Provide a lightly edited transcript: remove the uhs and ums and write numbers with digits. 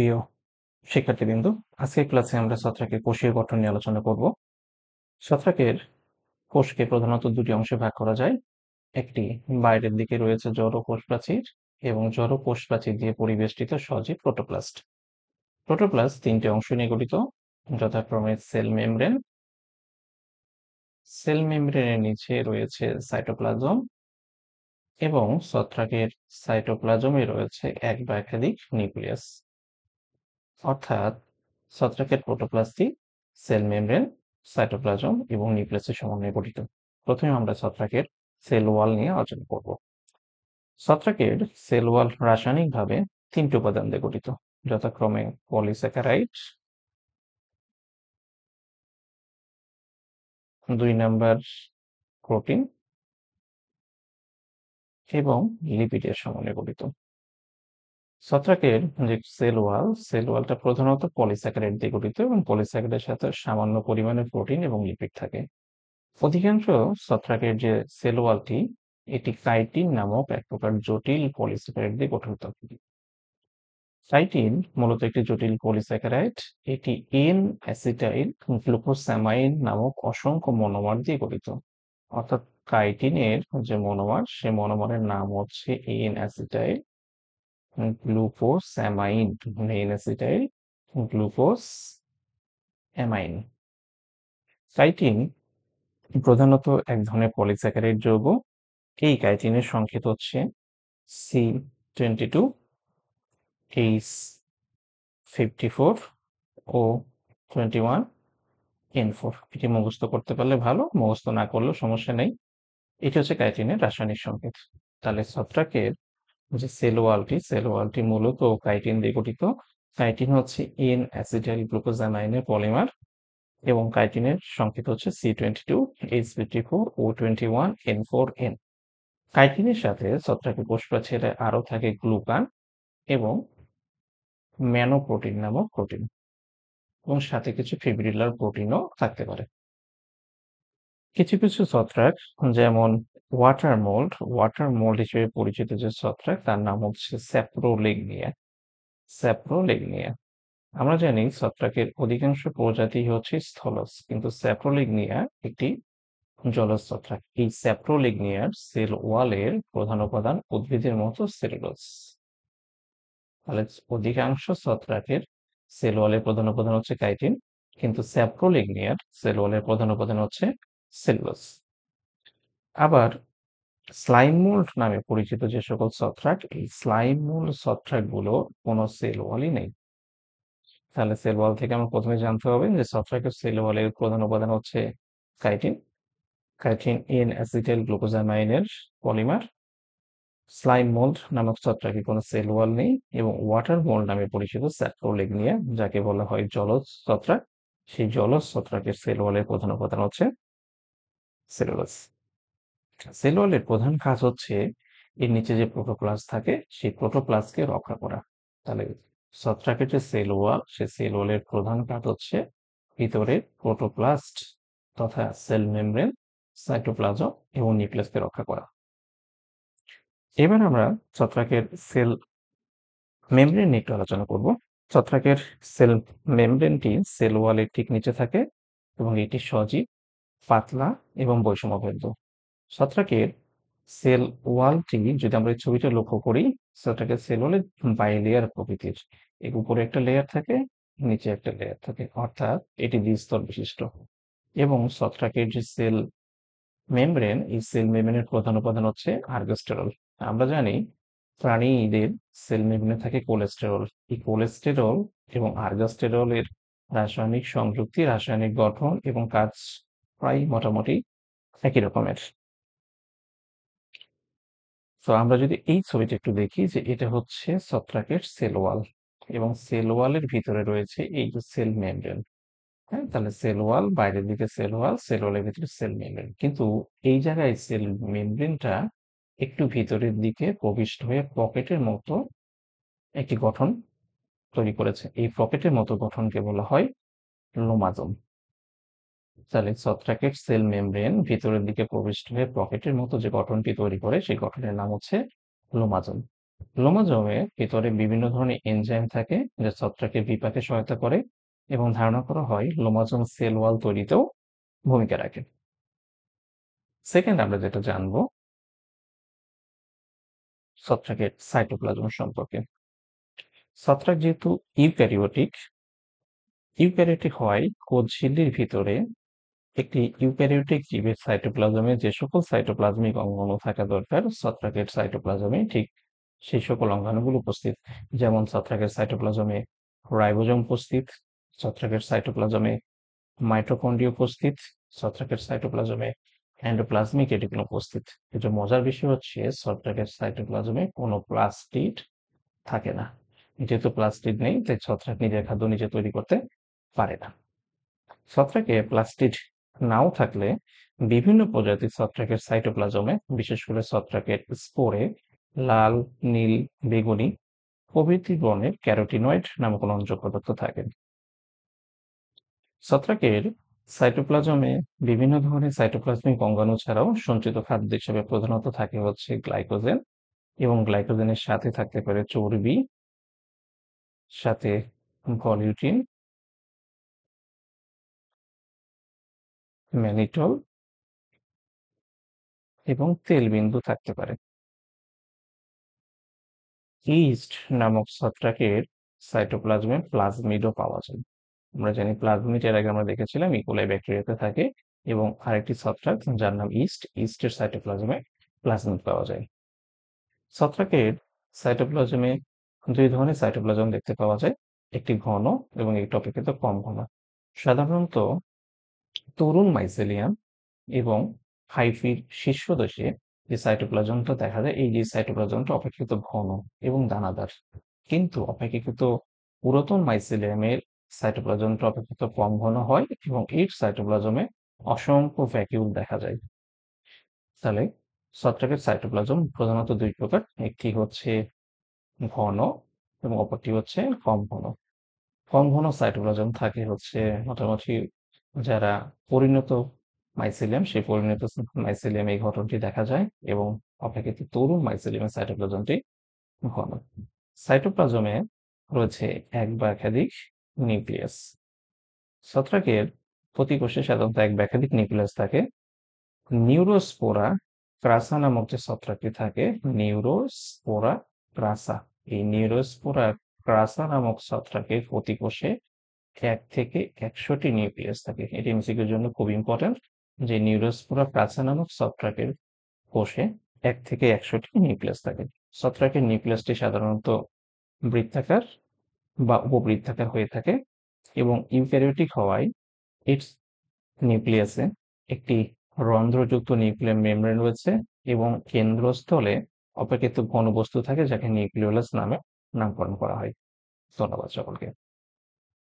প্রিয় শিক্ষার্থীবৃন্দ, আজকের ক্লাসে আমরা ছত্রাকের কোষীয় গঠন নিয়ে আলোচনা করব। ছত্রাকের কোষকে প্রধানত দুটি অংশে ভাগ করা যায়। একটি বাইরের দিকে রয়েছে জড় কোষ প্রাচীর এবং জড় কোষ প্রাচীর দিয়ে পরিবেষ্টিত সজীব প্রোটোপ্লাস্ট। প্রোটোপ্লাস্ট তিনটি অংশ নিয়ে গঠিত, যথাক্রমে সেল মেমব্রেন, সেল মেমব্রেনের নিচে রয়েছে সাইটোপ্লাজম এবং ছত্রাকের সাইটোপ্লাজমে রয়েছে এক বা একাধিক নিউক্লিয়াস। অর্থাৎ ছত্রাকের প্রোটোপ্লাস্টই সেল মেমব্রেন, সাইটোপ্লাজম এবং নিউক্লিয়াসের সমন্বয়ে গঠিত। প্রথমে আমরা ছত্রাকের সেল ওয়াল নিয়ে আলোচনা করব। ছত্রাকের সেল ওয়াল রাসায়নিকভাবে তিনটি উপাদান দিয়ে গঠিত, যথাক্রমে পলিস্যাকারাইড, 2 নাম্বার প্রোটিন এবং লিপিডের সমন্বয়ে গঠিত। ছত্রাকের যে সেল ওয়ালটা প্রধানত পলিস্যাকারাইড দিয়ে গঠিত এবং পলিস্যাকারাইডের সাথে সামান্য পরিমাণে প্রোটিন এবং লিপিড থাকে। অধিকাংশ ছত্রাকের যে সেল ওয়ালটি, এটি কাইটিন নামক এক প্রকার জটিল পলিস্যাকারাইড দিয়ে গঠিত। কাইটিন মূলত একটি জটিল পলিস্যাকারাইড। এটি এন-অ্যাসিটাইল গ্লুকোসামাইন নামক অসংখ্য মনোমার দিয়ে গঠিত। অর্থাৎ কাইটিনের যে মনোমার, সে মনোমারের নাম হচ্ছে N-acetyl glucosamine, N-acetyl glucosamine. Chitin প্রধানত এক ধরনের পলিস্যাকারাইড যৌগ। এই কাইটিনের সংকেত হচ্ছে C22H54O21N4। এটি মুখস্থ করতে পারলে ভালো, মুখস্থ না করলেও সমস্যা নেই। এটি হচ্ছে কাইটিনের রাসায়নিক সংকেত। তাহলে ছত্রাকের যে সেল ওয়ালটি মূলত কাইটিন দিয়ে গঠিত। কাইটিন হচ্ছে এন-অ্যাসিটাইল গ্লুকোসামাইনের পলিমার এবং কাইটিনের সংকেত হচ্ছে C22H54O21N4N। কাইটিনের সাথে ছত্রাকের কোষ প্রাচীরে আরও থাকে গ্লুকান এবং ম্যানোপ্রোটিন নামক প্রোটিন এবং সাথে কিছু ফিব্রিলার প্রোটিনও থাকতে পারে। কিছু কিছু ছত্রাক, যেমন ওয়াটার মোল্ড হিসেবে পরিচিত যে ছত্রাক, তার নাম হচ্ছে স্যাপ্রোলিগনিয়া। আমরা জানি ছত্রাকের অধিকাংশ প্রজাতি হচ্ছে স্থলজ, কিন্তু স্যাপ্রোলিগনিয়া একটি জলজ ছত্রাক। এই স্যাপ্রোলিগনিয়ার সেল ওয়ালের প্রধান উপাদান উদ্ভিদের মতো সেলুলোজ। তাহলে অধিকাংশ ছত্রাকের সেল ওয়ালের প্রধান উপাদান হচ্ছে কাইটিন, কিন্তু স্যাপ্রোলিগনিয়ার সেল ওয়ালের প্রধান উপাদান হচ্ছে সেলুলোজ। আবার স্লাইম মোল্ড নামে পরিচিত যে সকল ছত্রাক, এই স্লাইম মোল্ড ছত্রাকগুলো কোনো সেল ওয়ালই নেই। তাহলে সেল ওয়াল থেকে আমরা প্রথমে জানতে হবে যে ছত্রাকের সেল ওয়ালের প্রধান উপাদান হচ্ছে কাইটিন। কাইটিন এন-অ্যাসিটাইল গ্লুকোসামাইনের পলিমার। স্লাইম মোল্ড নামক ছত্রাকে কোনো সেল ওয়াল নেই এবং ওয়াটার মোল্ড নামে পরিচিত স্যাপ্রোলিগনিয়া, যাকে বলা হয় জলজ ছত্রাক, সেই জলজ ছত্রাকের সেল ওয়ালের প্রধান উপাদান হচ্ছে সেলুলোজ। সেল ওয়ালের প্রধান কাজ হচ্ছে এর নিচে যে প্রোটোপ্লাস্ট থাকে, সেই প্রোটোপ্লাস্টকে রক্ষা করা। তাহলে ছত্রাকের যে সেল ওয়াল, সে সেল ওয়ালের প্রধান কাজ হচ্ছে ভিতরে প্রোটোপ্লাস্ট তথা সেল মেমব্রেন, সাইটোপ্লাজম এবং নিউক্লিয়াসকে রক্ষা করা। এবার আমরা ছত্রাকের সেল মেমব্রেন নিয়ে একটু আলোচনা করব। ছত্রাকের সেল মেমব্রেনটি সেল ওয়ালের ঠিক নিচে থাকে এবং এটি সজীব, পাতলা এবং বৈষম্যবদ্ধ। ছত্রাকের সেল ওয়ালটি যদি আমরা এই ছবিটা লক্ষ্য করি, ছত্রাকের সেল ওয়ালে বাইলেয়ার প্রকৃতির। এর উপরে একটা লেয়ার থাকে, নিচে একটা লেয়ার থাকে, অর্থাৎ এটি দ্বিস্তর বিশিষ্ট। এবং ছত্রাকের যে সেল মেমব্রেন, এই সেল মেমব্রেনের প্রধান উপাদান হচ্ছে আর্গোস্টেরল। আমরা জানি প্রাণীদের সেল মেমব্রেনে থাকে কোলেস্টেরল। এই কোলেস্টেরল এবং আর্গোস্টেরলের রাসায়নিক সংযুক্তি, রাসায়নিক গঠন এবং কাজ প্রায় মোটামুটি একই রকমের। তো আমরা যদি এই ছবিটা একটু দেখি, যে এটা হচ্ছে ছত্রাকের সেল ওয়াল এবং সেল ওয়ালের ভিতরে রয়েছে এই যে সেল মেমব্রেন। হ্যাঁ, তাহলে সেল ওয়াল, বাইরের দিকে সেল ওয়ালের ভিতরে সেল মেমব্রেন। কিন্তু এই জায়গায় সেল মেমব্রেনটা একটু ভিতরের দিকে প্রবিষ্ট হয়ে পকেটের মতো একটি গঠন তৈরি করেছে। এই পকেটের মতো গঠনকে বলা হয় লোমাজোম। তাহলে ছত্রাকের সেল মেমব্রেন ভিতরের দিকে প্রবিষ্ট হয়ে পকেটের মতো যে গঠনটি তৈরি করে, সেই গঠনের নাম হচ্ছে লোমাজোম। লোমাজমের ভিতরে বিভিন্ন ধরনের এনজাইম থাকে যা ছত্রাকের বিপাকে সহায়তা করে এবং ধারণা করা হয় লোমাজম সেল ওয়াল তৈরিতেও ভূমিকা রাখে। সেকেন্ড আমরা যেটা জানবো ছত্রাকের সাইটোপ্লাজম সম্পর্কে। ছত্রাক যেহেতু ইউক্যারিওটিক ইউক্যারিওটিক হওয়ায় কোষঝিল্লির ভিতরে একটি ইউক্যারিওটিক জীবের সাইটোপ্লাজমে যে সকল সাইটোপ্লাজমিক অঙ্গাণু থাকা দরকার ছত্রাকের সাইটোপ্লাজমে ঠিক সেই সকল অঙ্গাণুগুলো উপস্থিত। যেমন ছত্রাকের সাইটোপ্লাজমে রাইবোজোম উপস্থিত, ছত্রাকের সাইটোপ্লাজমে মাইটোকন্ড্রিয়া উপস্থিত, ছত্রাকের সাইটোপ্লাজমে এন্ডোপ্লাজমিক রেটিকুলাম উপস্থিত। কিন্তু মজার বিষয় হচ্ছে ছত্রাকের সাইটোপ্লাজমে কোনো প্লাস্টিড থাকে না। যেহেতু প্লাস্টিড নেই তাই ছত্রাক নিজের খাদ্য নিজে তৈরি করতে পারে না। ছত্রাকে প্লাস্টিড নাও থাকলে বিভিন্ন প্রজাতির ছত্রাকের সাইটোপ্লাজমে বিশেষ করে ছত্রাকের স্পোরে লাল, নীল, বেগুনি প্রভৃতি বর্ণের ক্যারোটিনয়েড নামক রঞ্জক পদার্থ থাকে। ছত্রাকের সাইটোপ্লাজমে বিভিন্ন ধরনের সাইটোপ্লাজমিক অঙ্গাণু ছাড়াও সঞ্চিত খাদ্য হিসেবে প্রধানত থাকে হচ্ছে গ্লাইকোজেন এবং গ্লাইকোজেনের সাথে থাকতে পারে চর্বি, সাথে ভলিউটিন, ম্যানিটল এবং তেলবিন্দু থাকতে পারে। ইস্ট নামক ছত্রাকের সাইটোপ্লাজমে প্লাজমিডও পাওয়া যায়। আমরা জানি প্লাজমিড এর আগে আমরা দেখেছিলাম ইকোলাই ব্যাকটেরিয়াতে থাকে এবং আরেকটি ছত্রাক যার নাম ইস্টের সাইটোপ্লাজমে প্লাজমিড পাওয়া যায়। ছত্রাকের সাইটোপ্লাজমে দুই ধরনের সাইটোপ্লাজম দেখতে পাওয়া যায়, একটি ঘন এবং একটি অপেক্ষাকৃত কম ঘন। সাধারণত তরুণ মাইসেলিয়াম এবং হাইফির শীর্ষদেশে যে সাইটোপ্লাজমটা দেখা যায় এই যে সাইটোপ্লাজমটা অপেক্ষাকৃত ঘন এবং দানাদার, কিন্তু অপেক্ষাকৃত পুরাতন মাইসেলিয়ামের সাইটোপ্লাজমটা অপেক্ষাকৃত কম ঘন হয় এবং এর সাইটোপ্লাজমে অসংখ্য ভ্যাকিউল দেখা যায়। তাহলে ছত্রাকের সাইটোপ্লাজম প্রধানত দুই প্রকার, একটি হচ্ছে ঘন এবং অপরটি হচ্ছে কম ঘন। কম ঘন সাইটোপ্লাজম থাকে হচ্ছে মোটামুটি যারা পরিণত মাইসেলিয়াম সেই পরিণত মাইসেলিয়াম এই ঘটনটি দেখা যায় এবং অপেক্ষাকৃত তরুণ মাইসেলিয়ামের সাইটোপ্লাজমটি ঘন। সাইটোপ্লাজমে রয়েছে এক বা একাধিক নিউক্লিয়াস। ছত্রাকের প্রতি কোষে সাধারণত এক বা একাধিক নিউক্লিয়াস থাকে। নিউরোস্পোরা ক্রাসা নামক যে ছত্রাকটি থাকে, নিউরোস্পোরা ক্রাসা, এই নিউরোস্পোরা ক্রাসা নামক ছত্রাকের প্রতি কোষে ১ থেকে ১০০টি নিউক্লিয়াস থাকে। এটি এমসিকিউর জন্য খুব ইম্পর্টেন্ট যে নিউরোস্পোরা ক্রাসা নামক ছত্রাকের কোষে ১ থেকে ১০০টি নিউক্লিয়াস থাকে। ছত্রাকের নিউক্লিয়াসটি সাধারণত বৃত্তাকার বা উপবৃত্তাকার হয়ে থাকে এবং ইউক্যারিওটিক হওয়ায় এর নিউক্লিয়াসে একটি রন্ধ্রযুক্ত নিউক্লিয়ার মেমব্রেন রয়েছে এবং কেন্দ্রস্থলে অপেক্ষিত ঘনবস্তু থাকে যাকে নিউক্লিওলাস নামে নামকরণ করা হয়। ধন্যবাদ সকলকে।